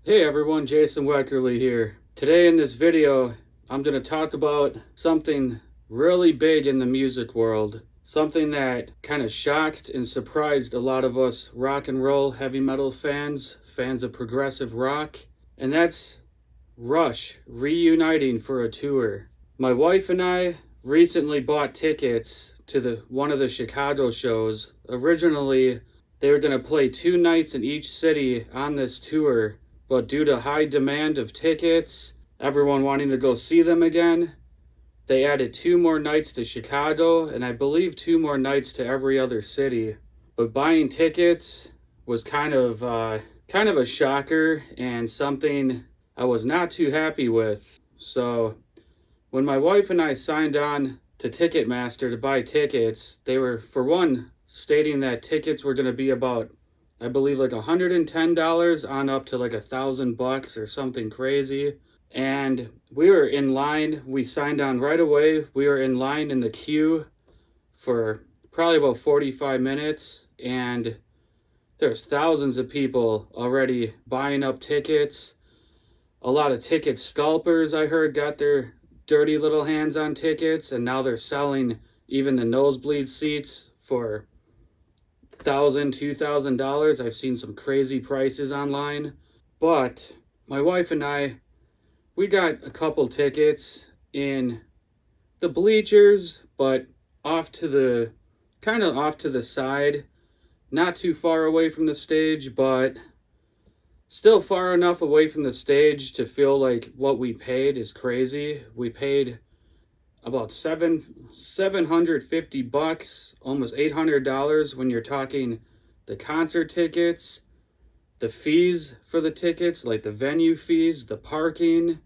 Hey everyone, Jason Weckerly here. Today in this video, I'm going to talk about something really big in the music world. Something that kind of shocked and surprised a lot of us rock and roll heavy metal fans of progressive rock. And that's Rush reuniting for a tour. My wife and I recently bought tickets to one of the Chicago shows. Originally, they were going to play 2 nights in each city on this tour, but due to high demand of tickets, everyone wanting to go see them again, they added 2 more nights to Chicago and I believe 2 more nights to every other city. But buying tickets was kind of a shocker and something I was not too happy with. So when my wife and I signed on to Ticketmaster to buy tickets, they were, for one, stating that tickets were going to be about, I believe, like $110 on up to like $1,000 or something crazy. And we were in line. We signed on right away. We were in line in the queue for probably about 45 minutes. And there's thousands of people already buying up tickets. A lot of ticket scalpers, I heard, got their dirty little hands on tickets, and now they're selling even the nosebleed seats for $1,000, $2,000. I've seen some crazy prices online. But my wife and I, we got a couple tickets in the bleachers, but off to the off to the side, not too far away from the stage, but still far enough away from the stage to feel like what we paid is crazy. We paid about $750, almost $800 when you're talking the concert tickets, the fees for the tickets, like the venue fees, the parking,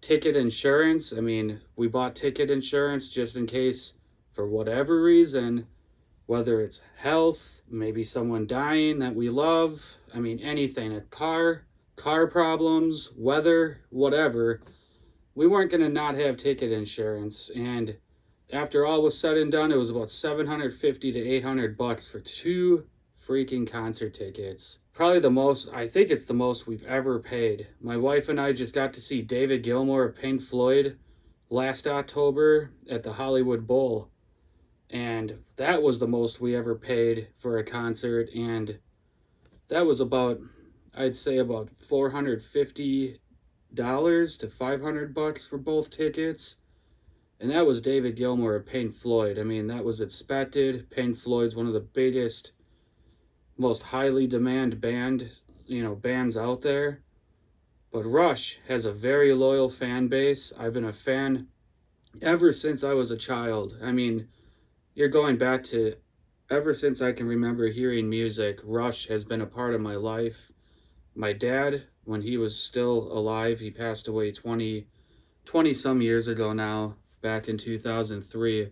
ticket insurance. I mean, we bought ticket insurance just in case, for whatever reason, whether it's health, maybe someone dying that we love, I mean, anything, a car problems, weather, whatever, we weren't going to not have ticket insurance. And after all was said and done, it was about $750 to $800 for 2 freaking concert tickets. Probably the most, I think it's the most we've ever paid. My wife and I just got to see David Gilmour of Pink Floyd last October at the Hollywood Bowl. And that was the most we ever paid for a concert. And that was about, I'd say about $450 to $500 for both tickets. And that was David Gilmour of Pink Floyd. I mean, that was expected. Pink Floyd's one of the biggest, most highly demanded bands out there. But Rush has a very loyal fan base. I've been a fan ever since I was a child. I mean, you're going back to ever since I can remember hearing music. Rush has been a part of my life. My dad, when he was still alive, he passed away 20 some years ago now, back in 2003.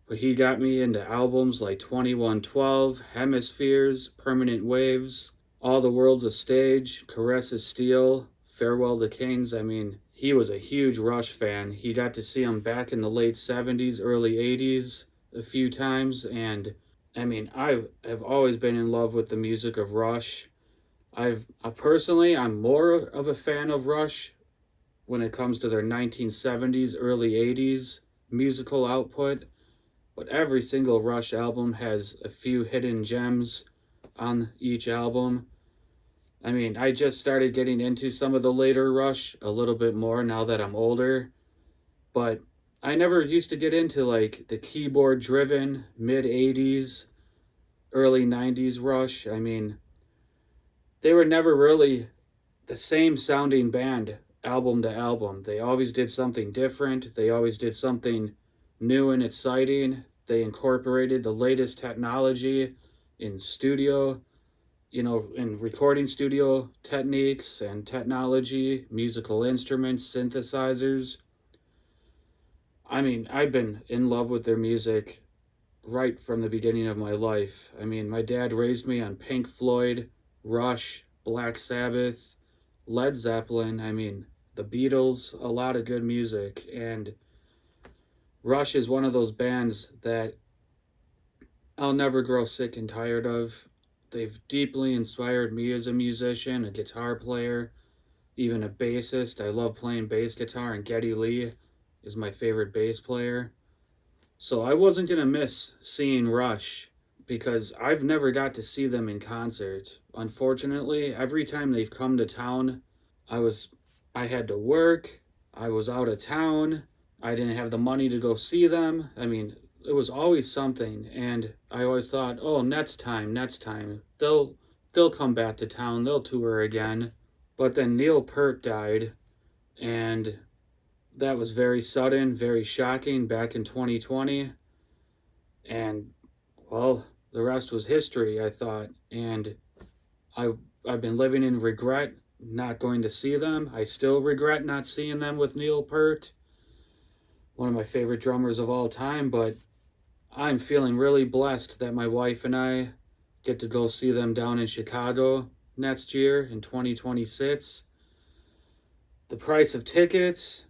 But he got me into albums like 2112, Hemispheres, Permanent Waves, All the World's a Stage, Caress of Steel, Farewell to Kings. I mean, he was a huge Rush fan. He got to see him back in the late 70s, early 80s a few times. And I mean, I have always been in love with the music of Rush. Personally, I'm more of a fan of Rush when it comes to their 1970s, early 80s musical output. But every single Rush album has a few hidden gems on each album. I mean, I just started getting into some of the later Rush a little bit more now that I'm older. But I never used to get into like the keyboard driven mid 80s, early 90s Rush. I mean, they were never really the same sounding band album to album. They always did something different. They always did something new and exciting. They incorporated the latest technology in studio, in recording studio techniques and technology, musical instruments, synthesizers. I mean, I've been in love with their music right from the beginning of my life. I mean, my dad raised me on Pink Floyd, Rush, Black Sabbath, Led Zeppelin. I mean, the Beatles, a lot of good music. And Rush is one of those bands that I'll never grow sick and tired of. They've deeply inspired me as a musician, a guitar player. even a bassist. I love playing bass guitar, and Geddy Lee is my favorite bass player. So I wasn't going to miss seeing Rush because I've never got to see them in concert. Unfortunately, every time they've come to town, I was I had to work, I was out of town, I didn't have the money to go see them. I mean, it was always something, and I always thought, "Oh, next time, next time. They'll come back to town, they'll tour again." But then Neil Peart died, and that was very sudden, very shocking back in 2020. And well, the rest was history, I thought. And I I've been living in regret not going to see them. I still regret not seeing them with Neil Peart, one of my favorite drummers of all time, but I'm feeling really blessed that my wife and I get to go see them down in Chicago next year in 2026. The price of tickets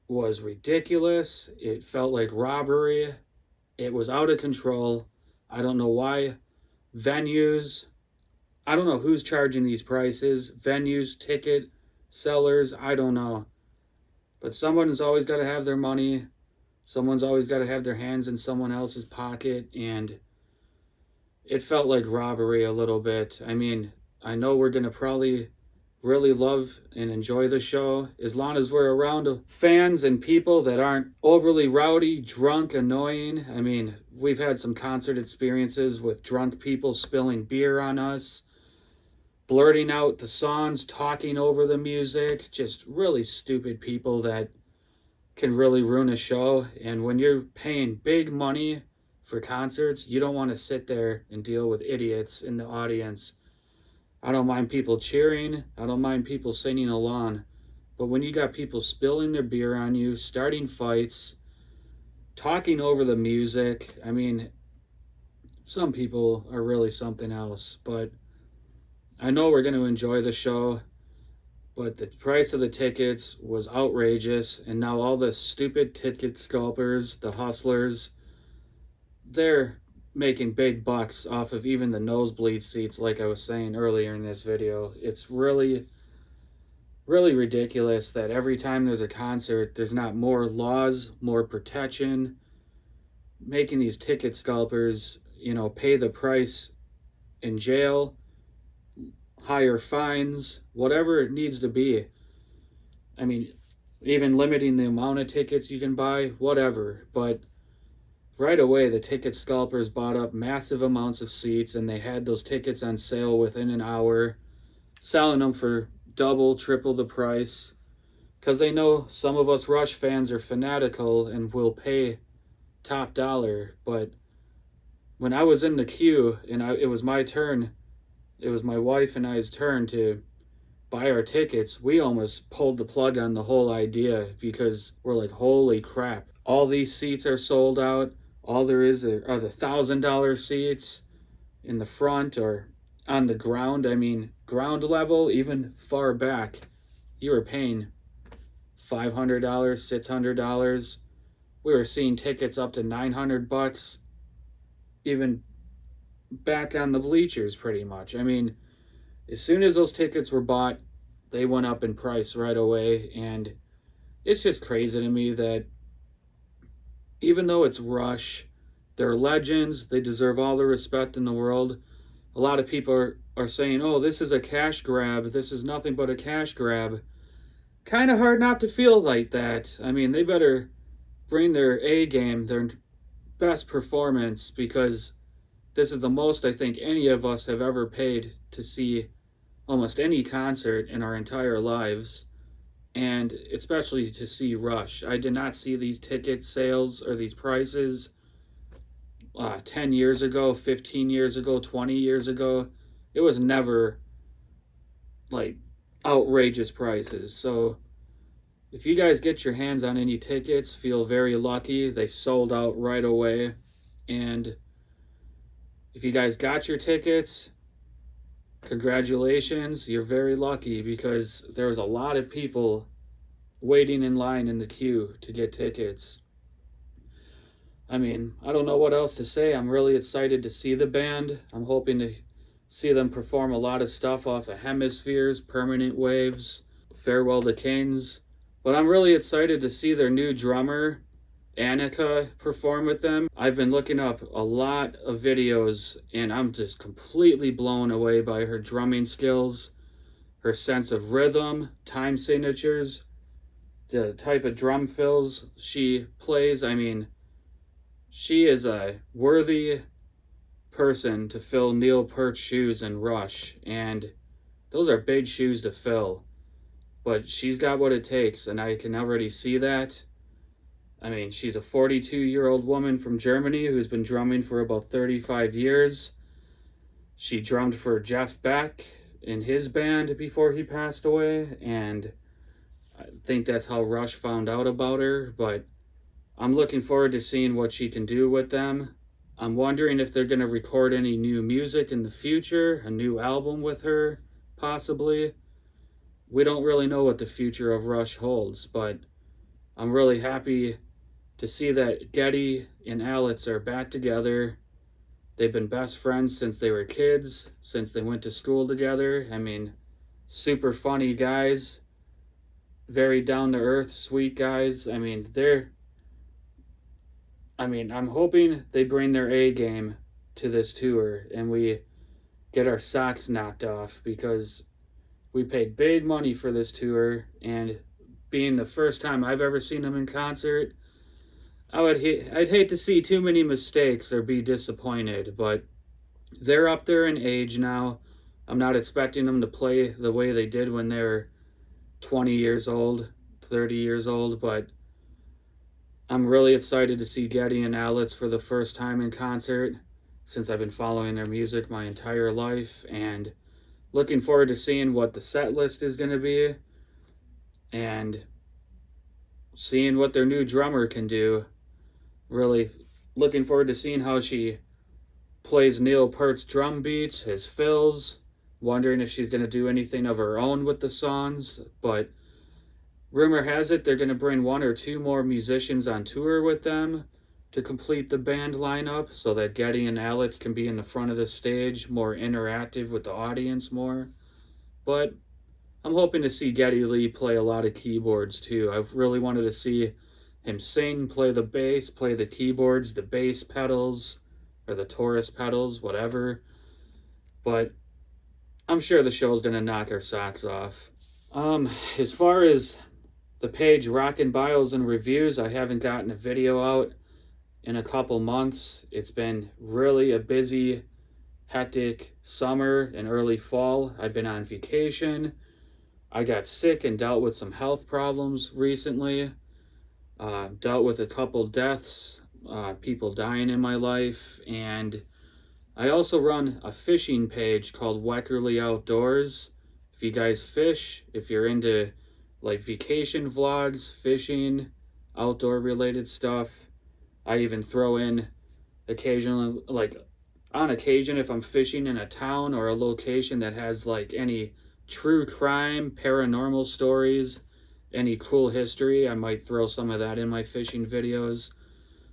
was ridiculous. It felt like robbery. It was out of control. I don't know why venues, I don't know who's charging these prices. Venues, ticket sellers, I don't know. But someone's always got to have their money. Someone's always got to have their hands in someone else's pocket. And it felt like robbery a little bit. I mean, I know we're going to probably really love and enjoy the show as long as we're around fans and people that aren't overly rowdy, drunk, annoying. I mean, we've had some concert experiences with drunk people spilling beer on us, blurting out the songs, talking over the music, just really stupid people that can really ruin a show. And when you're paying big money for concerts, you don't want to sit there and deal with idiots in the audience. I don't mind people cheering. I don't mind people singing along. But when you got people spilling their beer on you, starting fights, talking over the music, I mean, some people are really something else. But I know we're going to enjoy the show. But the price of the tickets was outrageous. And now all the stupid ticket scalpers, the hustlers, they're making big bucks off of even the nosebleed seats, like I was saying earlier in this video. It's really, really ridiculous that every time there's a concert, there's not more laws, more protection, making these ticket scalpers, pay the price in jail, higher fines, whatever it needs to be. I mean, even limiting the amount of tickets you can buy, whatever. But right away, the ticket scalpers bought up massive amounts of seats, and they had those tickets on sale within an hour, selling them for double, triple the price, because they know some of us Rush fans are fanatical and will pay top dollar. But when I was in the queue and it was my turn, it was my wife and I's turn to buy our tickets, we almost pulled the plug on the whole idea because we're like, holy crap, all these seats are sold out. All there is are the $1,000 seats in the front or on the ground. I mean, ground level, even far back, you were paying $500, $600. We were seeing tickets up to $900, even back on the bleachers pretty much. I mean, as soon as those tickets were bought, they went up in price right away. And it's just crazy to me that even though it's Rush, they're legends, they deserve all the respect in the world. A lot of people are saying, oh, this is a cash grab, this is nothing but a cash grab. Kind of hard not to feel like that. I mean, they better bring their A game, their best performance, because this is the most I think any of us have ever paid to see almost any concert in our entire lives. And especially to see Rush. I did not see these ticket sales or these prices 10 years ago, 15 years ago, 20 years ago. It was never like outrageous prices. So if you guys get your hands on any tickets, feel very lucky. They sold out right away. And if you guys got your tickets, congratulations, you're very lucky, because there was a lot of people waiting in line in the queue to get tickets. I mean, I don't know what else to say. I'm really excited to see the band. I'm hoping to see them perform a lot of stuff off of Hemispheres, Permanent Waves, Farewell to Kings. But I'm really excited to see their new drummer, Anika, perform with them. I've been looking up a lot of videos and I'm just completely blown away by her drumming skills, her sense of rhythm, time signatures, the type of drum fills she plays. I mean, she is a worthy person to fill Neil Peart's shoes in Rush, and those are big shoes to fill. But she's got what it takes, and I can already see that. I mean, she's a 42-year-old woman from Germany who's been drumming for about 35 years. She drummed for Jeff Beck in his band before he passed away, and I think that's how Rush found out about her, but I'm looking forward to seeing what she can do with them. I'm wondering if they're going to record any new music in the future, a new album with her, possibly. We don't really know what the future of Rush holds, but I'm really happy to see that Geddy and Alex are back together. They've been best friends since they were kids, since they went to school together. I mean, super funny guys, very down-to-earth, sweet guys. I'm hoping they bring their A game to this tour and we get our socks knocked off, because we paid big money for this tour, and being the first time I've ever seen them in concert, I'd hate to see too many mistakes or be disappointed, but they're up there in age now. I'm not expecting them to play the way they did when they were 20 years old, 30 years old, but I'm really excited to see Geddy and Alex for the first time in concert, since I've been following their music my entire life, and looking forward to seeing what the set list is going to be and seeing what their new drummer can do. Really looking forward to seeing how she plays Neil Peart's drum beats, his fills, wondering if she's going to do anything of her own with the songs, but rumor has it they're going to bring one or two more musicians on tour with them to complete the band lineup, so that Geddy and Alex can be in the front of the stage, more interactive with the audience more. But I'm hoping to see Geddy Lee play a lot of keyboards too. I've really wanted to see him sing, play the bass, play the keyboards, the bass pedals, or the Taurus pedals, whatever. But I'm sure the show's going to knock our socks off. As far as the page Rockin' Bios and Reviews, I haven't gotten a video out in a couple months. It's been really a busy, hectic summer and early fall. I've been on vacation. I got sick and dealt with some health problems recently. Dealt with a couple deaths, people dying in my life, and I also run a fishing page called Weckerly Outdoors. If you guys fish, if you're into like vacation vlogs, fishing, outdoor related stuff, I even throw in occasionally, like on occasion, if I'm fishing in a town or a location that has like any true crime, paranormal stories, any cool history, I might throw some of that in my fishing videos.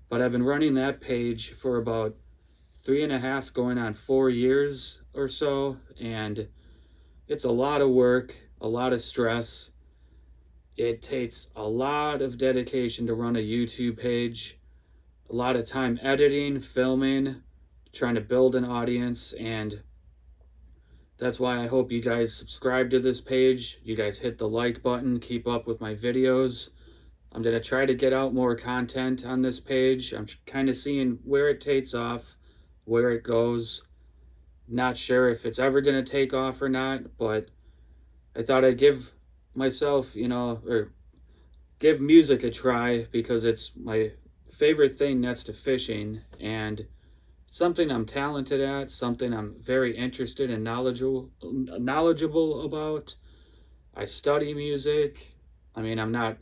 But I've been running that page for about 3.5 going on 4 years or so, and it's a lot of work, a lot of stress. It takes a lot of dedication to run a YouTube page, a lot of time editing, filming, trying to build an audience, and that's why I hope you guys subscribe to this page. You guys hit the like button, keep up with my videos. I'm going to try to get out more content on this page. I'm kind of seeing where it takes off, where it goes. Not sure if it's ever going to take off or not, but I thought I'd give myself, or give music a try, because it's my favorite thing next to fishing, and something I'm talented at, something I'm very interested and knowledgeable about. I study music. I'm not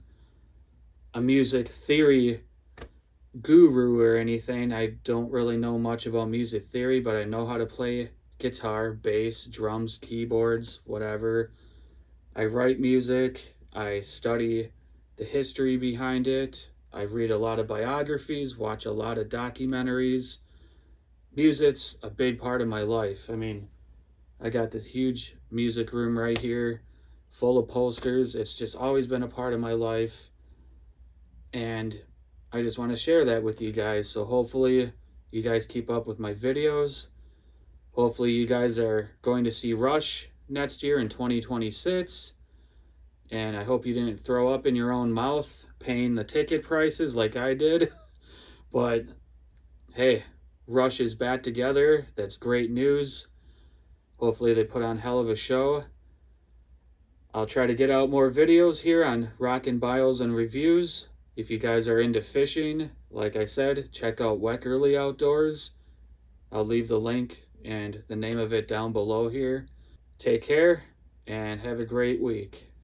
a music theory guru or anything. I don't really know much about music theory, but I know how to play guitar, bass, drums, keyboards, whatever. I write music. I study the history behind it. I read a lot of biographies, watch a lot of documentaries. Music's a big part of my life. I got this huge music room right here. full of posters. It's just always been a part of my life, and I just want to share that with you guys. So hopefully you guys keep up with my videos. Hopefully you guys are going to see Rush next year in 2026. And I hope you didn't throw up in your own mouth paying the ticket prices like I did. But hey, Rush is back together. That's great news. Hopefully they put on hell of a show. I'll try to get out more videos here on rockin' bios and reviews. If you guys are into fishing, like I said, check out Weckerly Outdoors. I'll leave the link and the name of it down below here. Take care and have a great week.